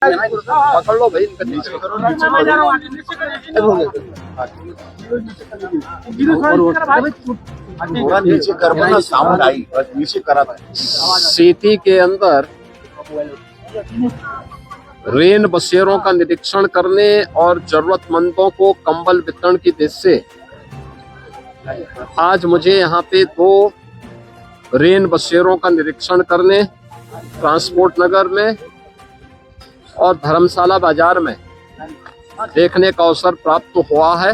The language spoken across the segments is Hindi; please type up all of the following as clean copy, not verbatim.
पकड़ लो भाई इनका नीचे थोड़ा नीचे कर ना साउंड आई नीचे करा था। सिटी के अंदर रेन बसेरों का निरीक्षण करने और जरूरतमंदों को कंबल वितरण की दृष्टि से आज मुझे यहाँ पे 2 रेन बसेरों का निरीक्षण करने ट्रांसपोर्ट नगर में और धर्मशाला बाजार में देखने का अवसर प्राप्त हुआ है।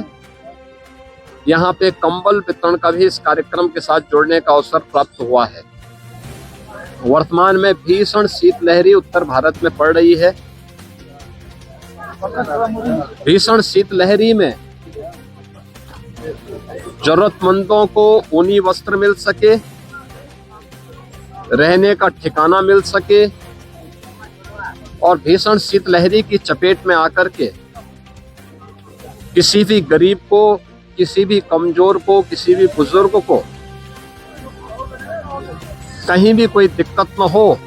यहाँ पे कंबल वितरण का भी इस कार्यक्रम के साथ जोड़ने का अवसर प्राप्त हुआ है। वर्तमान में भीषण शीतलहरी उत्तर भारत में पड़ रही है। भीषण शीतलहरी में जरूरतमंदों को ऊनी वस्त्र मिल सके, रहने का ठिकाना मिल सके और भीषण शीतलहरी की चपेट में आकर के किसी भी गरीब को, किसी भी कमजोर को, किसी भी बुजुर्ग को कहीं भी कोई दिक्कत न हो,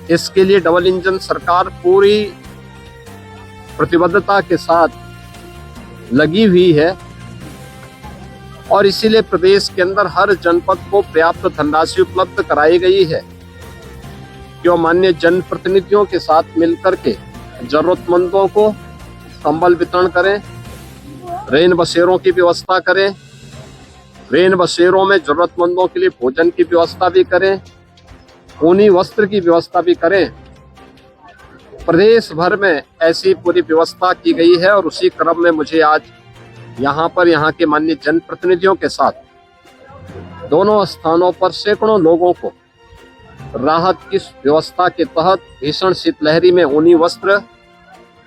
इसके लिए डबल इंजन सरकार पूरी प्रतिबद्धता के साथ लगी हुई है और इसीलिए प्रदेश के अंदर हर जनपद को पर्याप्त धनराशि उपलब्ध कराई गई है जो माननीय जनप्रतिनिधियों के साथ मिलकर के जरूरतमंदों को कंबल वितरण करें, रेन बसेरों की व्यवस्था करें, रेन बसेरों में जरूरतमंदों के लिए भोजन की व्यवस्था भी करें, ऊनी वस्त्र की व्यवस्था भी करें। प्रदेश भर में ऐसी पूरी व्यवस्था की गई है और उसी क्रम में मुझे आज यहाँ के माननीय जनप्रतिनिधियों के साथ दोनों स्थानों पर सैकड़ों लोगों को राहत की व्यवस्था के तहत भीषण शीतलहरी में ऊनी वस्त्र,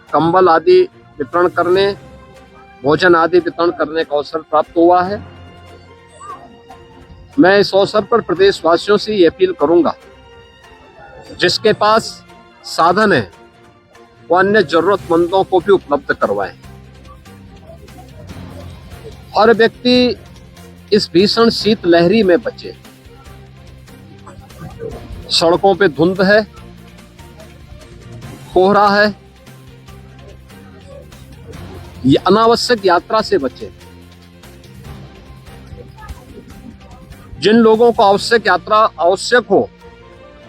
कंबल आदि वितरण करने, भोजन आदि वितरण करने का अवसर प्राप्त हुआ है। मैं इस अवसर पर प्रदेशवासियों से ये अपील करूंगा, जिसके पास साधन है वो अन्य जरूरतमंदों को भी उपलब्ध करवाएं। हर व्यक्ति इस भीषण शीतलहरी में बचे। सड़कों पे धुंध है, कोहरा है, ये अनावश्यक यात्रा से बचे। जिन लोगों को आवश्यक यात्रा आवश्यक हो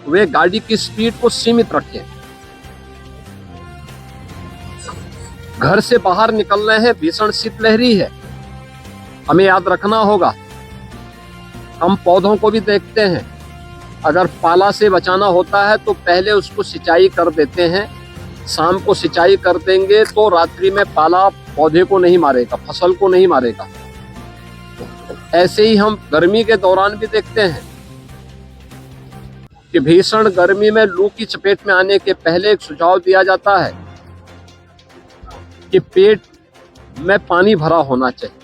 वे गाड़ी की स्पीड को सीमित रखें। घर से बाहर निकल रहे हैं, भीषण शीतलहरी है, हमें याद रखना होगा। हम पौधों को भी देखते हैं, अगर पाला से बचाना होता है तो पहले उसको सिंचाई कर देते हैं। शाम को सिंचाई कर देंगे तो रात्रि में पाला पौधे को नहीं मारेगा, फसल को नहीं मारेगा। ऐसे ही हम गर्मी के दौरान भी देखते हैं कि भीषण गर्मी में लू की चपेट में आने के पहले एक सुझाव दिया जाता है कि पेट में पानी भरा होना चाहिए,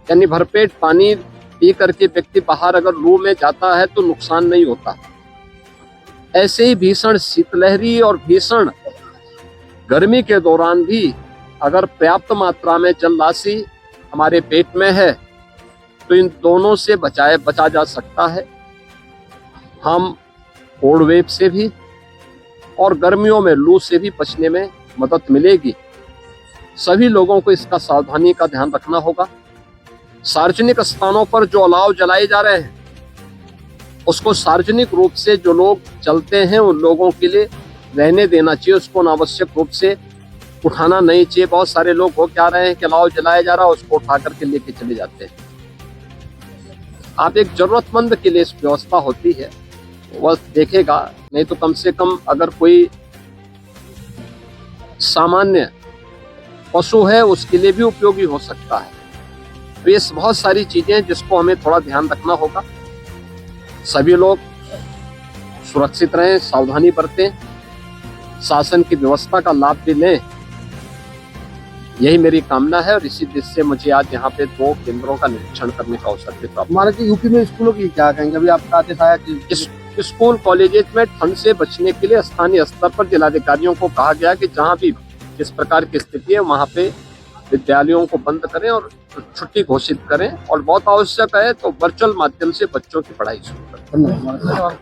यानी भरपेट पानी पी करके व्यक्ति बाहर अगर लू में जाता है तो नुकसान नहीं होता। ऐसे ही भीषण शीतलहरी और भीषण गर्मी के दौरान भी अगर पर्याप्त मात्रा में जल राशि हमारे पेट में है तो इन दोनों से बचा जा सकता है। हम कोल्ड वेव से भी और गर्मियों में लू से भी बचने में मदद मिलेगी। सभी लोगों को इसका सावधानी का ध्यान रखना होगा। सार्वजनिक स्थानों पर जो अलाव जलाए जा रहे हैं उसको सार्वजनिक रूप से जो लोग चलते हैं उन लोगों के लिए रहने देना चाहिए, उसको अनावश्यक रूप से उठाना नहीं चाहिए। बहुत सारे लोग हो क्या रहे हैं कि अलाव जलाया जा रहा है उसको उठा करके लेके चले जाते हैं। आप एक जरूरतमंद के लिए इस व्यवस्था होती है वह देखेगा, नहीं तो कम से कम अगर कोई सामान्य पशु है उसके लिए भी उपयोगी हो सकता है। तो ये बहुत सारी चीजें जिसको हमें थोड़ा ध्यान रखना होगा। सभी लोग सुरक्षित रहें, सावधानी बरतें, शासन की व्यवस्था का लाभ भी लें, यही मेरी कामना है। और इसी दृष्टि से मुझे आज यहाँ पे 2 केंद्रों का निरीक्षण करने का अवसर भी प्राप्त। हमारे यूपी में स्कूलों की क्या कहेंगे? अभी आपका आदेश आया कि स्कूल कॉलेजेस में ठंड से बचने के लिए स्थानीय स्तर पर जिलाधिकारियों को कहा गया कि जहाँ भी इस प्रकार की स्थिति है वहाँ पे विद्यालयों को बंद करें और छुट्टी घोषित करें और बहुत आवश्यक है तो वर्चुअल माध्यम से बच्चों की पढ़ाई शुरू करें। धन्यवाद।